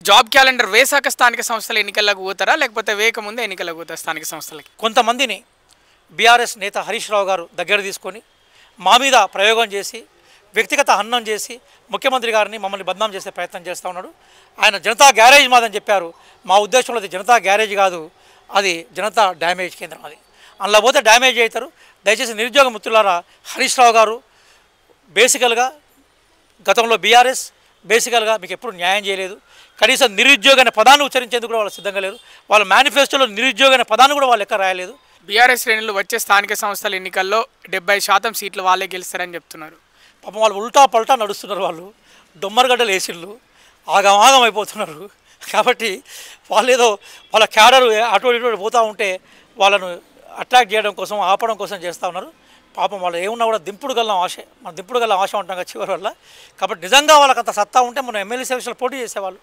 Job calendar వేశాక స్థానిక సంస్థల ఎన్నికలకు పోతారా లేకపోతే వేయక ముందే ఎన్నికలకు పోతారా స్థానిక సంస్థలకి? కొంతమందిని బీఆర్ఎస్ నేత హరీష్ రావు గారు దగ్గర తీసుకొని మా మీద ప్రయోగం చేసి వ్యక్తిగత హననం చేసి ముఖ్యమంత్రి గారిని మమ్మల్ని బద్నాం చేసే ప్రయత్నం చేస్తూ ఉన్నాడు. ఆయన జనతా గ్యారేజ్ మాదని చెప్పారు. మా ఉద్దేశంలో అది జనతా గ్యారేజ్ కాదు, అది జనతా డ్యామేజ్ కేంద్రం. అది అందులో పోతే డ్యామేజ్ అవుతారు. దయచేసి నిరుద్యోగ మిత్రులారా, హరీష్ రావు గారు బేసికల్గా గతంలో బీఆర్ఎస్ బేసికల్గా మీకు ఎప్పుడు న్యాయం చేయలేదు. కనీసం నిరుద్యోగ అనే పదాన్ని ఉచ్చరించేందుకు కూడా వాళ్ళు సిద్ధంగా లేరు. వాళ్ళ మేనిఫెస్టోలో నిరుద్యోగ అనే పదాన్ని కూడా వాళ్ళు ఎక్కడ రాయలేదు. బీఆర్ఎస్ శ్రేణులు వచ్చే స్థానిక సంస్థల ఎన్నికల్లో 70% సీట్లు వాళ్ళే గెలుస్తారని చెప్తున్నారు. పాపం వాళ్ళు ఉల్టా పల్టా నడుస్తున్నారు. వాళ్ళు డొమ్మరగడ్డలు వేసిళ్ళు ఆగమాగం అయిపోతున్నారు. కాబట్టి వాళ్ళు ఏదో వాళ్ళ క్యాడరు అటు ఇటు పోతూ ఉంటే వాళ్ళను అట్రాక్ట్ చేయడం కోసం ఆపడం కోసం చేస్తూ ఉన్నారు. పాపం వాళ్ళు ఏమున్నా కూడా దింపుడు గల్లం ఆశ, మనం దింపుడు గల్లం ఆశ ఉంటాం కదా చివరి వల్ల. కాబట్టి నిజంగా వాళ్ళకి అంత సత్తా ఉంటే మనం ఎమ్మెల్యే సెలక్షన్లో పోటీ చేసేవాళ్ళు.